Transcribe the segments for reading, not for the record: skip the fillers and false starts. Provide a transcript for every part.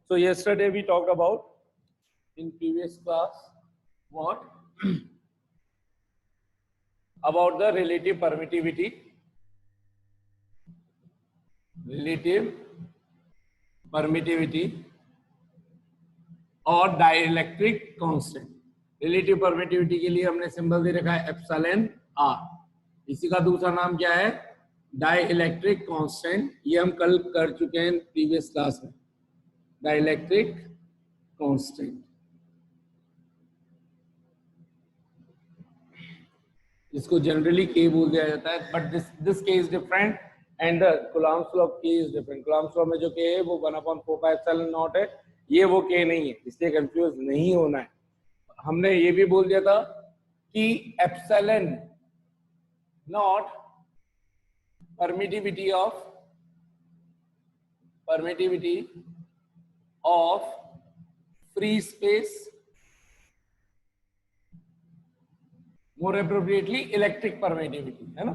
So yesterday we talked about in previous class what about the relative permittivity और dielectric constant. Relative permittivity के लिए हमने symbol दे रखा है एप्सिलॉन आर, इसी का दूसरा नाम क्या है डाइलेक्ट्रिक कांस्टेंट। ये हम कल कर चुके हैं प्रीवियस क्लास में। डाइलेक्ट्रिक कांस्टेंट इसको जनरली के बोल दिया जाता है, बट दिस के is different and the Coulomb's law के इज डिफरेंट। कूलम्ब्स लॉ में जो के है वो 1/4πε0 है, ये वो के नहीं है, इसलिए कंफ्यूज नहीं होना है। हमने ये भी बोल दिया था कि epsilon not permittivity of free space, more appropriately electric permittivity है ना,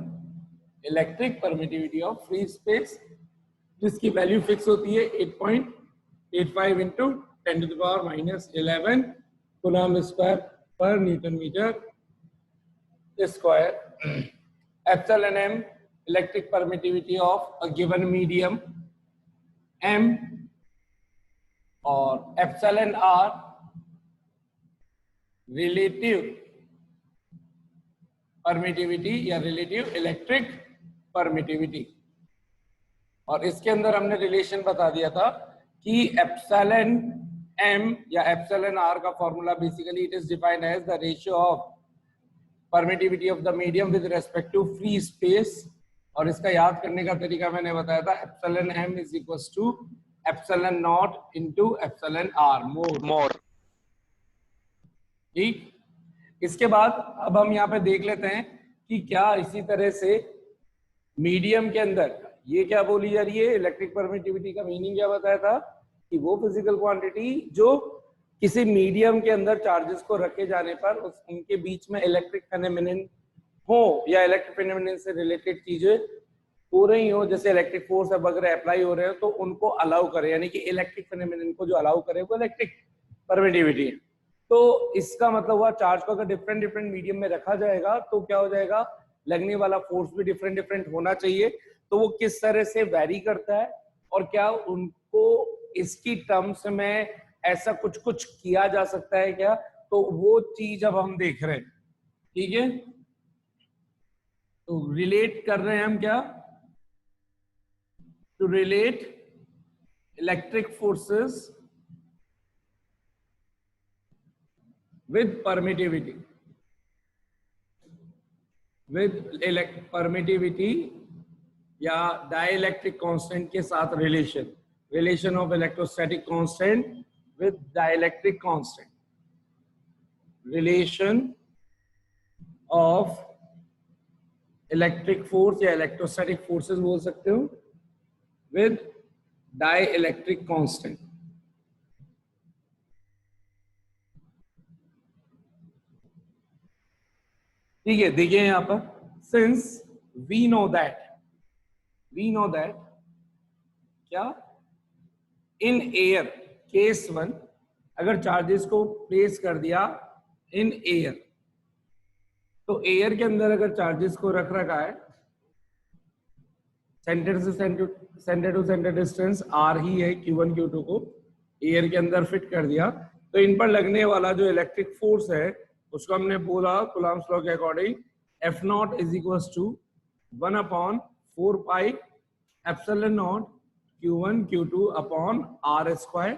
electric permittivity of free space, जिसकी वैल्यू फिक्स होती है 8.85 into 10⁻⁻11 coulomb square per newton metre square. Epsilon m electric permittivity of a given medium M, और epsilon R relative permittivity या relative electric permittivity। और इसके अंदर हमने रिलेशन बता दिया था कि एप्सिलॉन M या एप्सिलॉन R का formula basically it is defined as the ratio of permittivity of the medium with respect to free space। और इसका याद करने का तरीका मैंने बताया था, epsilon m is equals to epsilon not into epsilon r more. ठीक, इसके बाद अब हम यहाँ पे देख लेते हैं कि क्या इसी तरह से मीडियम के अंदर ये क्या बोली जा रही है। इलेक्ट्रिक परमिटिविटी का मीनिंग क्या बताया था कि वो फिजिकल क्वांटिटी जो किसी मीडियम के अंदर चार्जेस को रखे जाने पर उनके बीच में इलेक्ट्रिक फेनोमेनन हो या इलेक्ट्रिक फेनोमेनन से रिलेटेड चीजें हो रही हो, जैसे इलेक्ट्रिक फोर्स वगैरह अप्लाई हो रहे हो, तो उनको अलाउ करे, यानी कि इलेक्ट्रिक फेनोमेनन को जो अलाउ करे वो इलेक्ट्रिक परमिटिविटी है। तो इसका मतलब हुआ चार्ज को अगर डिफरेंट मीडियम में रखा जाएगा तो क्या हो जाएगा, लगने वाला फोर्स भी डिफरेंट होना चाहिए। तो वो किस तरह से वैरी करता है और क्या उनको इसकी टर्म्स में ऐसा कुछ किया जा सकता है क्या, तो वो चीज अब हम देख रहे हैं। ठीक है, तो रिलेट कर रहे हैं हम क्या, to relate electric forces with permittivity या डाइलेक्ट्रिक कांस्टेंट के साथ relation of electrostatic constant with dielectric constant, relation of electric force या इलेक्ट्रोस्टैटिक फोर्सेस बोल सकते हो विद डाइलेक्ट्रिक कांस्टेंट। ठीक है, देखिए यहां पर सिंस वी नो दैट क्या इन एयर केस 1 अगर चार्जेस को प्लेस कर दिया इन एयर, तो एयर के अंदर अगर चार्जेस को रखा है centre to centre distance R ही है, Q1 Q2 को एयर के अंदर फिट कर दिया, तो इन पर लगने वाला जो इलेक्ट्रिक फोर्स है उसको हमने बोला कूलम्ब्स लॉ के according F0 is equals to 1/4 epsilon not Q1 Q2 upon R square.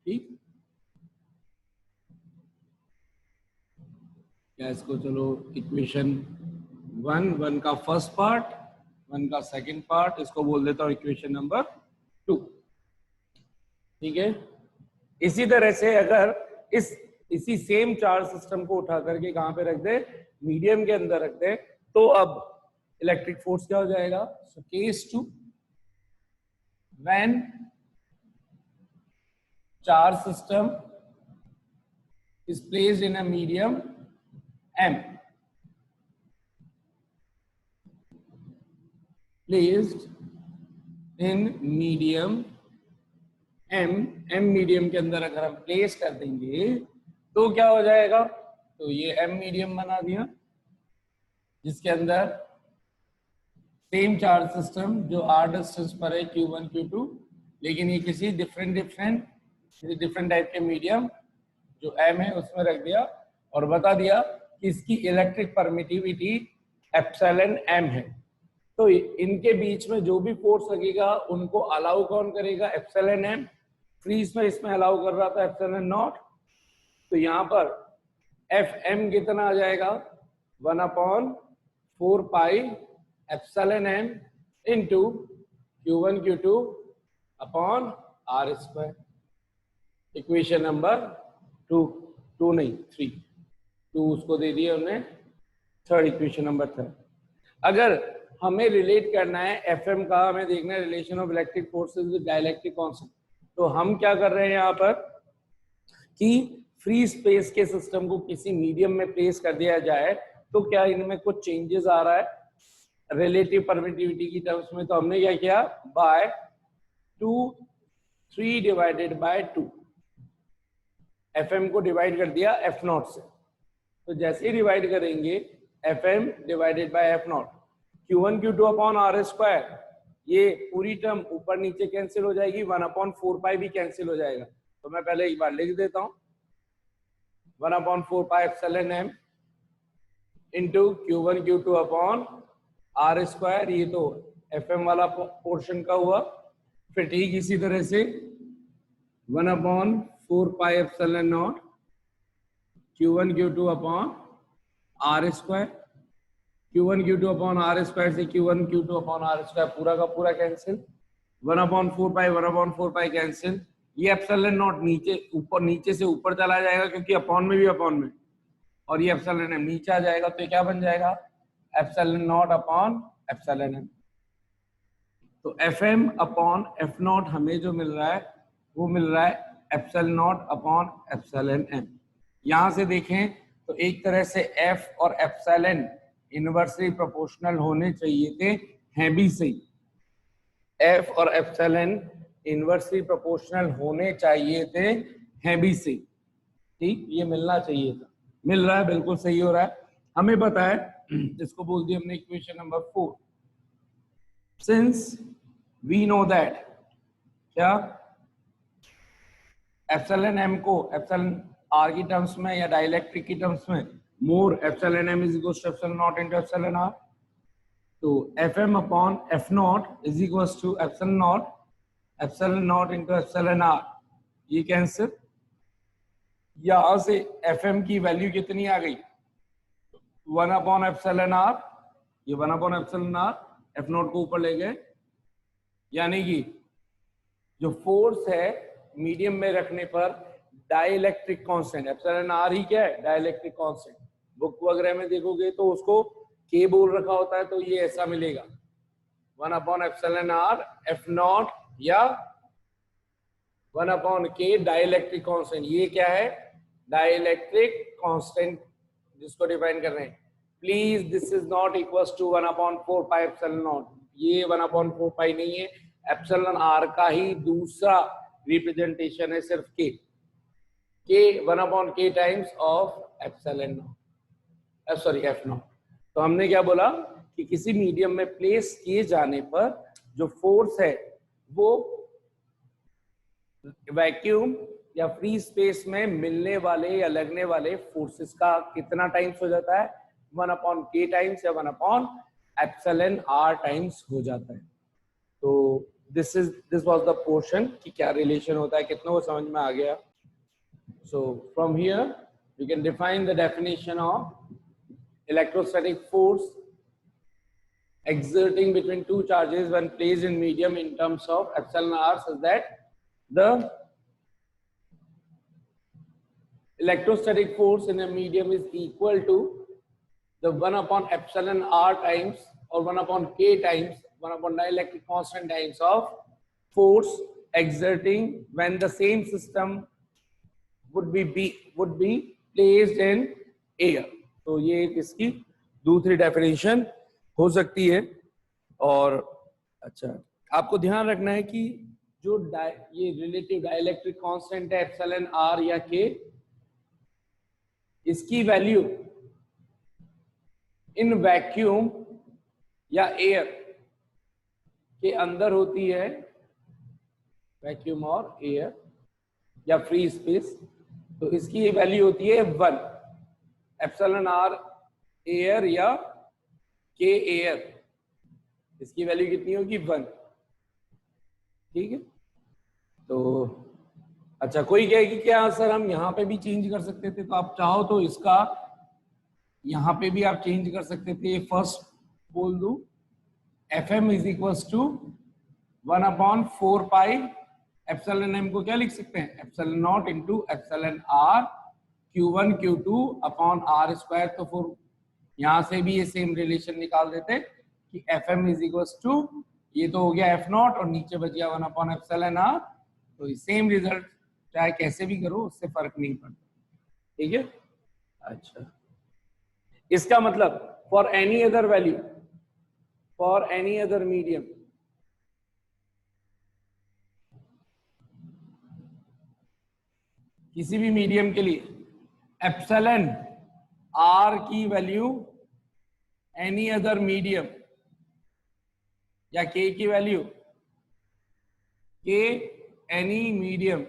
ठीक, क्या इसको चलो इक्वेशन 1 का फर्स्ट पार्ट, 1 का सेकंड पार्ट, इसको बोल देता हूं इक्वेशन नंबर 2। ठीक है, इसी तरह से अगर इसी सेम चार्ज सिस्टम को उठा करके कहां पे रख दे, मीडियम के अंदर रख दे, तो अब इलेक्ट्रिक फोर्स क्या हो जाएगा। So case 2 when charge system is placed in a medium M, placed in medium m medium के अंदर अगर हम प्लेस कर देंगे तो क्या हो जाएगा, तो ये एम मीडियम बना दिया जिसके अंदर सेम चार्ज सिस्टम जो आर डिस्टेंस पर है Q1 Q2, लेकिन ये किसी डिफरेंट टाइप के मीडियम जो एम है उसमें रख दिया और बता दिया कि इसकी इलेक्ट्रिक परमिटिविटी एप्सिलॉन एम है। तो इनके बीच में जो भी फोर्स लगेगा उनको अलाउ कौन करेगा, एप्सिलॉन एम। फ्रीज में इसमें अलाउ कर रहा था एप्सिलॉन नॉट, तो यहाँ पर एफ एम कितना आ जाएगा 1/4 pi epsilon m into Q1 Q2 upon r square. Equation number 2 नहीं 2 उसको दे दिए उन्हें, थर्ड इक्वेशन नंबर 3। अगर हमें रिलेट करना है एफएम का, हमें देखना है relation of electric forces with dielectric constant, तो हम क्या कर रहे हैं यहाँ पर कि फ्री स्पेस के सिस्टम को किसी मीडियम में प्लेस कर दिया जाए तो क्या इनमें कुछ चेंजेस आ रहा है रिलेटिव परमिटिविटी की टर्म्स में। तो हमने क्या किया, बाय 3 डिवाइडेड बाय 2 एफएम को डिवाइड कर दिया एफ नॉट से। तो जैसे ही डिवाइड करेंगे FM divided by F not, Q1 Q2 upon r square, ये पूरी टर्म ऊपर नीचे कैंसिल हो जाएगी, 1/4 पाई भी कैंसिल हो जाएगा। तो मैं पहले एक बार लिख देता हूं, 1/4 pi epsilon m into Q1 Q2 upon r square, ये तो एफएम वाला पोर्शन का हुआ। फिर ठीक इसी तरह से 1/4 pi epsilon not Q1 Q2 upon r square, Q1 Q2 upon r square से Q1 Q2 upon r square पूरा का पूरा कैंसिल, 1/4 पाई कैंसिल। ये एप्सिलॉन नॉट नीचे से ऊपर चला जाएगा क्योंकि अपॉन में भी अपॉन में, और ये एप्सिलॉन एम नीचे आ जाएगा, तो क्या बन जाएगा epsilon not upon epsilon m. तो F m upon F not हमें जो मिल रहा है वो मिल रहा है epsilon not upon epsilon m. यहां से देखें तो एक तरह से एफ और एप्सिलॉन इनवर्सली प्रोपोर्शनल होने चाहिए थे, हैं भी सही। एफ और एप्सिलॉन इनवर्सली प्रोपोर्शनल होने चाहिए थे, हैं भी सही। ठीक, ये मिलना चाहिए था, मिल रहा है, बिल्कुल सही हो रहा है। हमें पता है, इसको बोल दिया हमने equation number 4। Since we know that क्या एप्सिलॉन एम को एप्सिलॉन आर की टर्म्स में या डाइलेक्ट्रिक की टर्म्स में more epsilon m is equals to epsilon not into epsilon r, तो F m upon F not is equals to epsilon not into epsilon r. ये cancel, यहां से एफ एम की वैल्यू कितनी आ गई 1/एप्सिलॉन आर, ये 1/एप्सिलॉन आर, एफ नॉट को ऊपर ले गए, यानी कि जो फोर्स है मीडियम में रखने पर डाइलेक्ट्रिक कांस्टेंट, एप्सिलॉन आर ही क्या है डाइलेक्ट्रिक कांस्टेंट। बुक वगैरह में देखोगे तो उसको के बोल रखा होता है, तो ये ऐसा मिलेगा 1/एप्सिलॉन आर एफ नॉट या 1/k डाइलेक्ट्रिक कांस्टेंट। ये क्या है डाइलेक्ट्रिक कांस्टेंट जिसको डिफाइन कर रहे हैं। Please this is not equals to 1/4 pi epsilon not, ये 1/4 पाई नहीं है, एप्सिलॉन आर का ही दूसरा रिप्रेजेंटेशन है, सिर्फ के 1/k times of epsilon not, sorry F not. तो हमने क्या बोला कि किसी मीडियम में प्लेस किए जाने पर जो फोर्स है वो वैक्यूम या फ्री स्पेस में मिलने वाले या लगने वाले फोर्सेस का कितना टाइम्स हो जाता है 1/k टाइम्स या 1/एप्सिलॉन आर टाइम्स हो जाता है। तो दिस वाज द पोर्शन कि क्या रिलेशन होता है, कितनों को समझ में आ गया। So from here we can define the definition of electrostatic force exerting between two charges when placed in medium in terms of epsilon r, such that the electrostatic force in a medium is equal to the 1/epsilon r times or 1/k times 1/dielectric constant times of force exerting when the same system would be placed in air। तो ये इसकी दूसरी definition हो सकती है। और अच्छा, आपको ध्यान रखना है कि जो ये रिलेटिव डाइलेक्ट्रिक कांस्टेंट है एप्सिलॉन आर या के, इसकी वैल्यू इन वैक्यूम या एयर के अंदर होती है, वैक्यूम और एयर या फ्री स्पेस, तो इसकी वैल्यू होती है 1, एप्सिलॉन आर एयर या के एयर, इसकी वैल्यू कितनी होगी 1। ठीक है, तो अच्छा कोई कहेगी क्या सर हम यहाँ पे भी चेंज कर सकते थे, तो आप चाहो तो इसका यहाँ पे भी आप चेंज कर सकते थे। फर्स्ट बोल दू Fm is equal to 1/4 pi epsilon m को क्या लिख सकते हैं, epsilon not into epsilon r Q1 Q2 upon r square. तो फिर यहाँ से भी ये सेम रिलेशन निकाल देते कि Fm इज इक्वल टू, ये तो हो गया F नॉट और नीचे बच गया 1/εr, तो सेम रिजल्ट चाहे कैसे भी करो उससे फर्क नहीं पड़ता। ठीक है, अच्छा इसका मतलब for any other value, for any other medium, किसी भी मीडियम के लिए एप्सिलॉन आर की वैल्यू एनी अदर मीडियम या के की वैल्यू के एनी मीडियम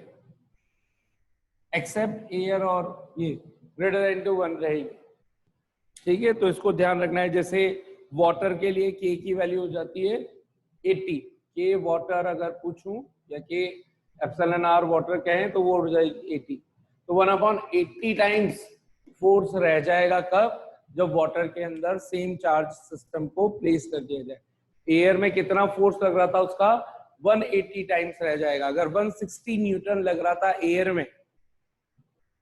एक्सेप्ट एयर और ये ग्रेटर देन टू 1 रहेगी। ठीक है, तो इसको ध्यान रखना है। जैसे वाटर के लिए के की वैल्यू हो जाती है 80, के वाटर अगर पूछूं या के एप्सिलॉन आर वाटर कहें तो वो हो जाएगी 80, तो 1/80 टाइम्स फोर्स रह जाएगा कब, जब वाटर के अंदर सेम चार्ज सिस्टम को प्लेस कर दिया जाए। एयर में कितना फोर्स लग रहा था उसका 180 टाइम्स रह जाएगा। अगर 160 न्यूटन लग रहा था एयर में,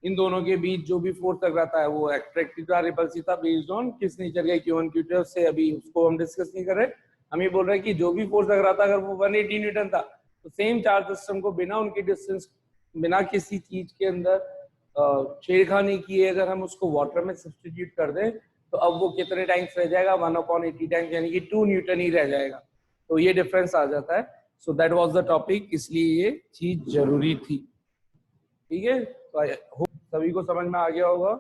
इन दोनों के बीच जो भी फोर्स लग रहा था वो एट्रैक्टिव था रिपल्सिव था, बेस्ड ऑन किस नेचर का, Q1 Q2 से अभी उसको हम डिस्कस नहीं कर रहे। हम ये बोल रहे हैं कि जो भी फोर्स लग रहा था अगर वो 180 न्यूटन था, तो सेम चार्ज सिस्टम को बिना उनकी डिस्टेंस, बिना किसी चीज के अंदर छेड़खानी किए अगर हम उसको वाटर में सब्स्टिट्यूट कर दें, तो अब वो कितने टाइम्स रह जाएगा, 1/80 टाइम्स, यानी कि 2 न्यूटन ही रह जाएगा। तो ये डिफरेंस आ जाता है। So that was the topic, इसलिए ये चीज जरूरी थी। ठीक है, तो सभी को समझ में आ गया होगा।